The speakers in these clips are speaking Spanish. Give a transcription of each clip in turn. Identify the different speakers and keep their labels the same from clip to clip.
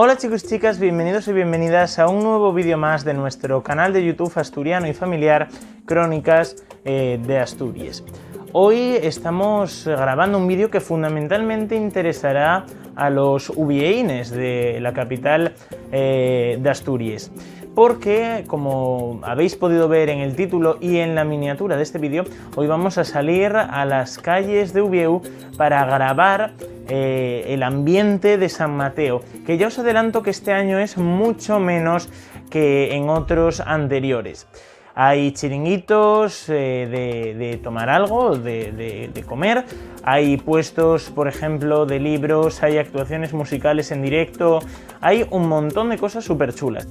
Speaker 1: Hola chicos y chicas, bienvenidos y bienvenidas a un nuevo vídeo más de nuestro canal de YouTube asturiano y familiar Crónicas de Asturias. Hoy estamos grabando un vídeo que fundamentalmente interesará a los uvieines de la capital de Asturias, porque como habéis podido ver en el título y en la miniatura de este vídeo, hoy vamos a salir a las calles de Uvieu para grabar el ambiente de San Mateo, que ya os adelanto que este año es mucho menos que en otros anteriores. Hay chiringuitos de tomar algo, de comer, hay puestos, por ejemplo, de libros, hay actuaciones musicales en directo, hay un montón de cosas súper chulas.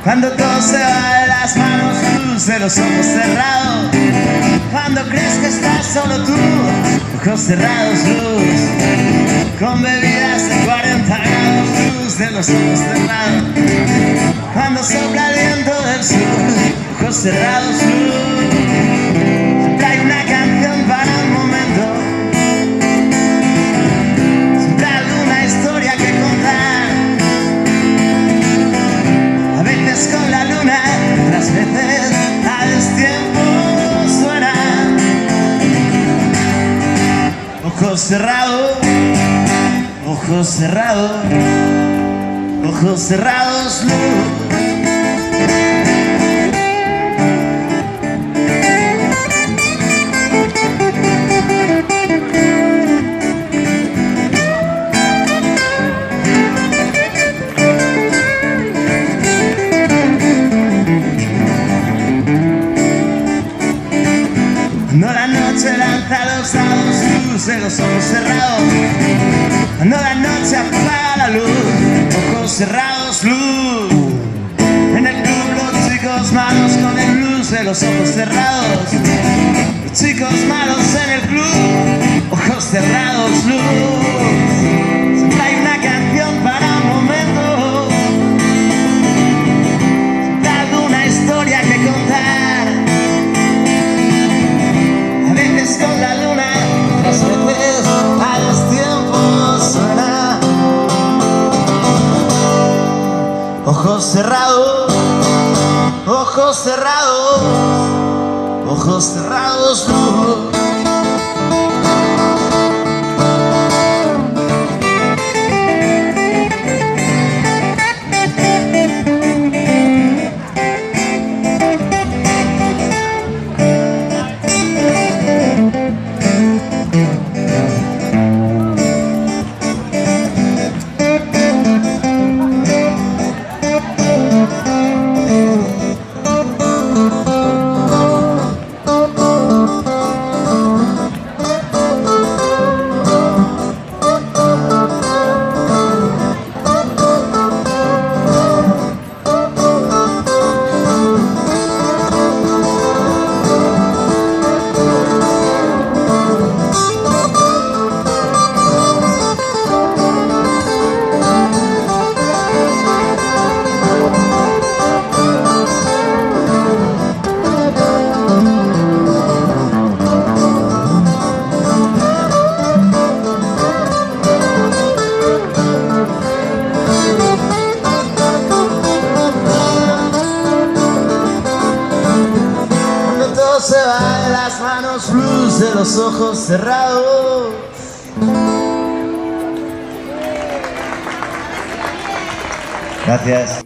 Speaker 2: Cuando todo se va de las manos, luz de los ojos cerrados. Cuando crees que estás solo tú, ojos cerrados, luz. Con bebidas de 40 grados, luz de los ojos cerrados. Cuando sopla el viento del sur, ojos cerrados, luz. Trae una canción para un momento. ojos cerrados, ojos cerrados, ojos cerrados, luz. Cuando la noche lanza los dados, luz de los ojos cerrados. Cuando la noche apaga la luz, ojos cerrados, luz. En el club los chicos malos con el blues de los ojos cerrados. Los chicos malos en el club, ojos cerrados, luz. Siempre hay una canción para un momento, siempre hay alguna historia que contar. A veces con la luna, otras veces a los tiempos suena. Ojos cerrados, ojos cerrados, ojos cerrados, luz. Se va de las manos, luz de los ojos cerrados. Gracias.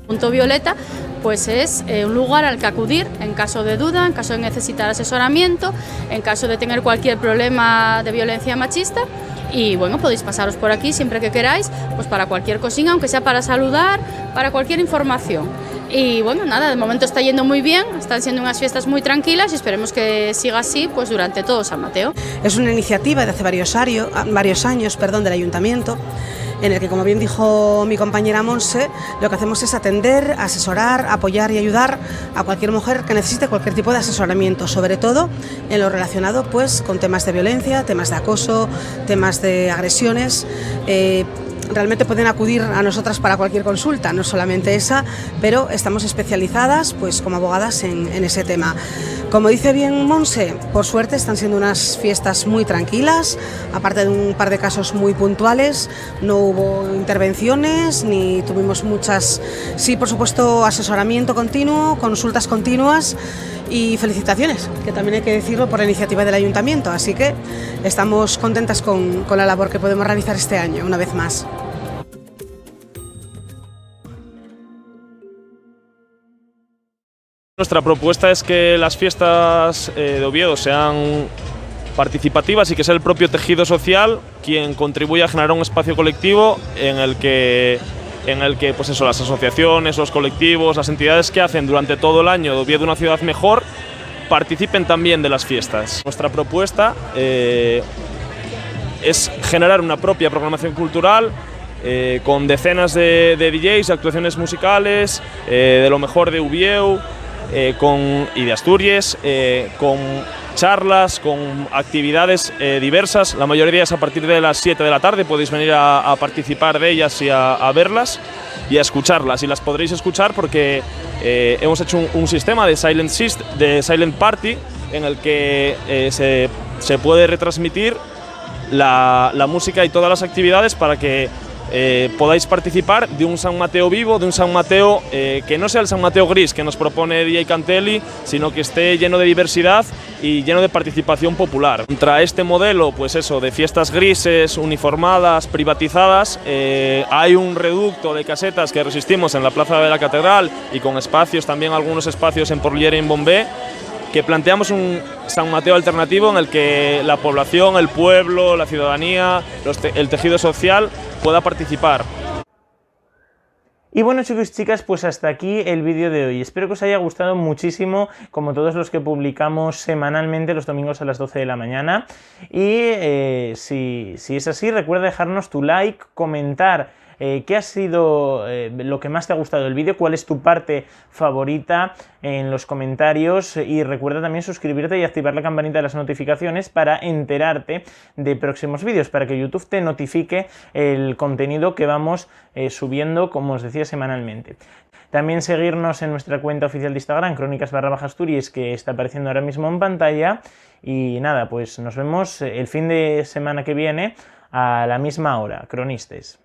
Speaker 3: Punto Violeta pues es un lugar al que acudir en caso de duda, en caso de necesitar asesoramiento, en caso de tener cualquier problema de violencia machista. Y bueno, podéis pasaros por aquí siempre que queráis, pues para cualquier cosina, aunque sea para saludar, para cualquier información. Y bueno, nada, de momento está yendo muy bien, están siendo unas fiestas muy tranquilas y esperemos que siga así pues durante todo San Mateo.
Speaker 4: Es una iniciativa de hace varios años del Ayuntamiento, en el que, como bien dijo mi compañera Monse, lo que hacemos es atender, asesorar, apoyar y ayudar a cualquier mujer que necesite cualquier tipo de asesoramiento, sobre todo en lo relacionado pues con temas de violencia, temas de acoso, temas de agresiones. Realmente pueden acudir a nosotras para cualquier consulta, no solamente esa, pero estamos especializadas pues como abogadas en ese tema. Como dice bien Monse, por suerte están siendo unas fiestas muy tranquilas, aparte de un par de casos muy puntuales, no hubo intervenciones ni tuvimos muchas, sí por supuesto asesoramiento continuo, consultas continuas y felicitaciones, que también hay que decirlo, por la iniciativa del Ayuntamiento, así que estamos contentas con la labor que podemos realizar este año, una vez más.
Speaker 5: Nuestra propuesta es que las fiestas de Oviedo sean participativas y que sea el propio tejido social quien contribuya a generar un espacio colectivo en el que pues eso, las asociaciones, los colectivos, las entidades que hacen durante todo el año de Oviedo una ciudad mejor participen también de las fiestas. Nuestra propuesta es generar una propia programación cultural con decenas de DJs, actuaciones musicales, de lo mejor de Uvieu y de Asturias, con charlas, con actividades diversas, la mayoría de ellas a partir de las 7 de la tarde, podéis venir a participar de ellas y a verlas y a escucharlas, y las podréis escuchar porque hemos hecho un sistema de silent party en el que se puede retransmitir la música y todas las actividades para que podáis participar de un San Mateo vivo, de un San Mateo que no sea el San Mateo gris que nos propone DJ Cantelli, sino que esté lleno de diversidad y lleno de participación popular. Contra este modelo, pues eso, de fiestas grises, uniformadas, privatizadas, hay un reducto de casetas que resistimos en la Plaza de la Catedral y con espacios, también algunos espacios en Porlier y en Bombé, que planteamos un San Mateo alternativo en el que la población, el pueblo, la ciudadanía, el tejido social pueda participar.
Speaker 1: Y bueno, chicos y chicas, pues hasta aquí el vídeo de hoy. Espero que os haya gustado muchísimo, como todos los que publicamos semanalmente los domingos a las 12 de la mañana. Y si es así, recuerda dejarnos tu like, comentar qué ha sido lo que más te ha gustado del vídeo, cuál es tu parte favorita en los comentarios, y recuerda también suscribirte y activar la campanita de las notificaciones para enterarte de próximos vídeos, para que YouTube te notifique el contenido que vamos subiendo, como os decía, semanalmente. También seguirnos en nuestra cuenta oficial de Instagram, Crónicas_Asturias, que está apareciendo ahora mismo en pantalla. Y nada, pues nos vemos el fin de semana que viene a la misma hora, cronistes.